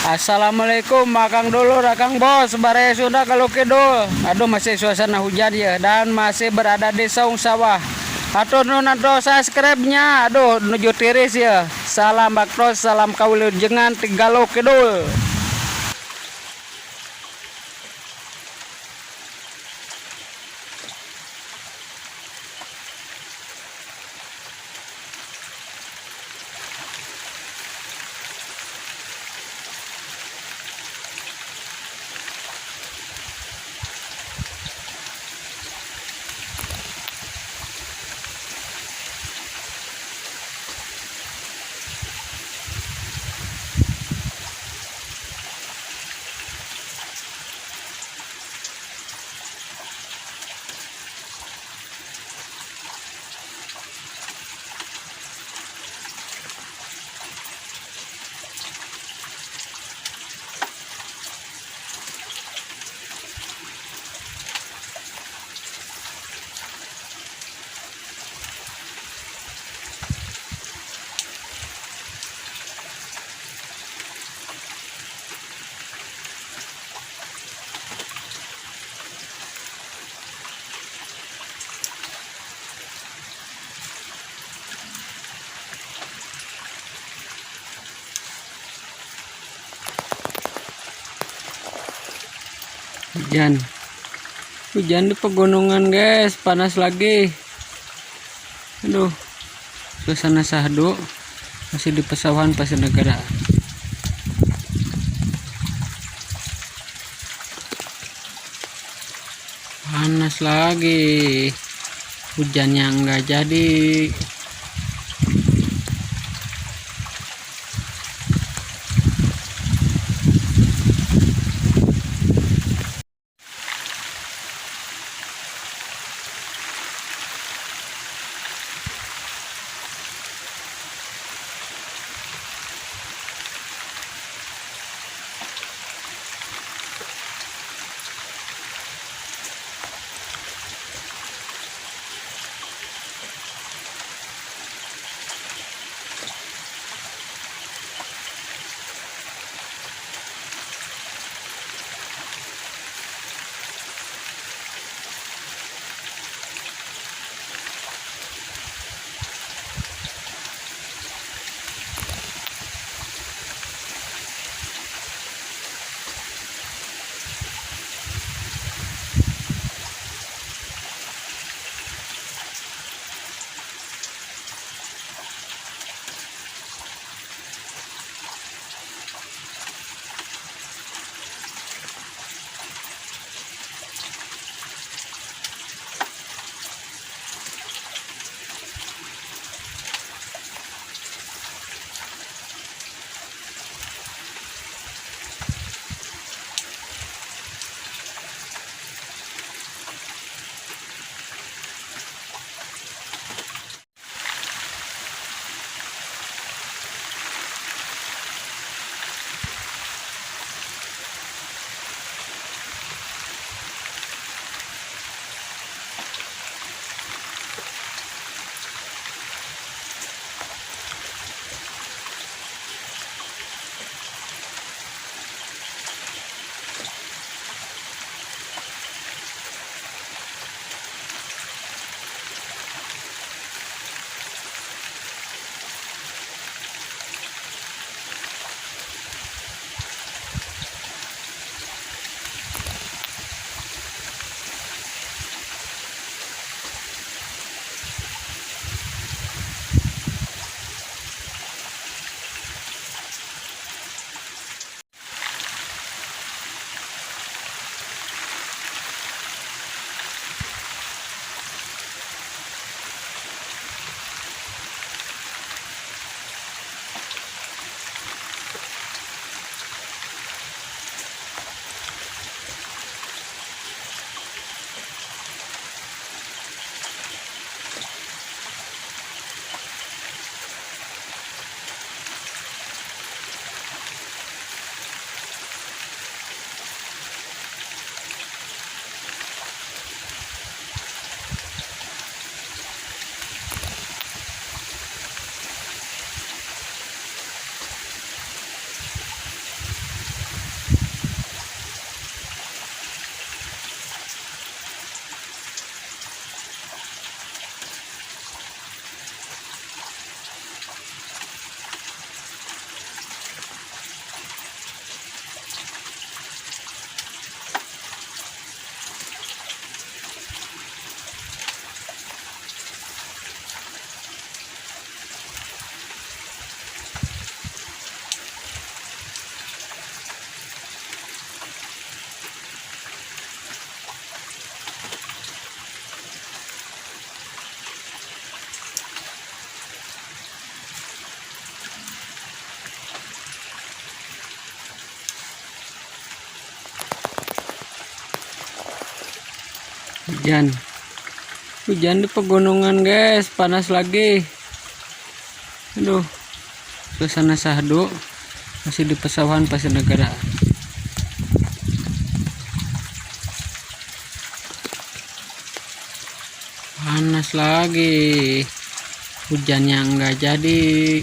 Assalamualaikum, Akang dulu, Akang Bos, bare sudah kalau kidul. Aduh, masih suasana hujan ya, dan masih berada di saung sawah. Aduh, nunado subscribe-nya, aduh, menuju tiris ya. Salam baktos, salam kawilujengan, Tigalo kidul. Hujan. Hujan di pegunungan, guys. Panas lagi. Aduh. Suasana sahdu. Masih di pesawahan Pasir Negara. Panas lagi. Hujannya enggak jadi. Hujan di pegunungan guys, panas lagi. Aduh, suasana sahdu masih di pesawahan pasir negara. Panas lagi, hujannya enggak jadi.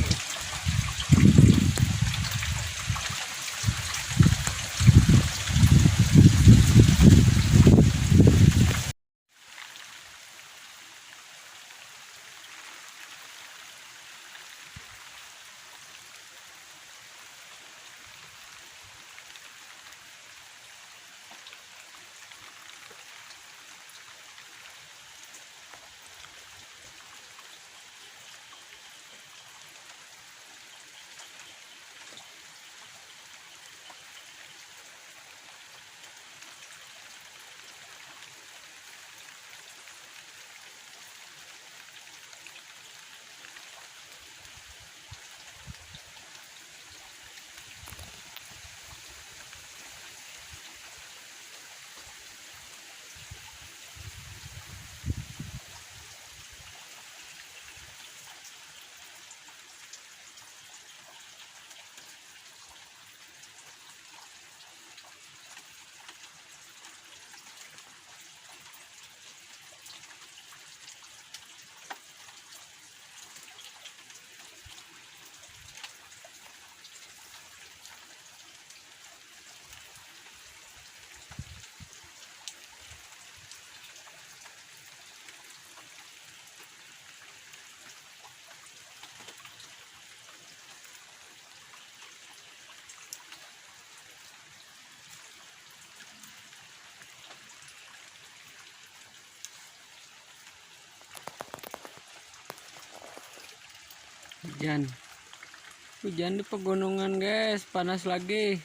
Hujan di pegunungan guys, panas lagi.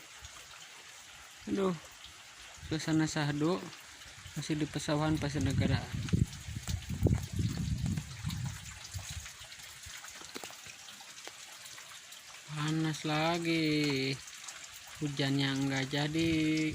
Aduh, suasana sahdu masih di pesawahan pasir negara. Panas lagi, hujannya enggak jadi.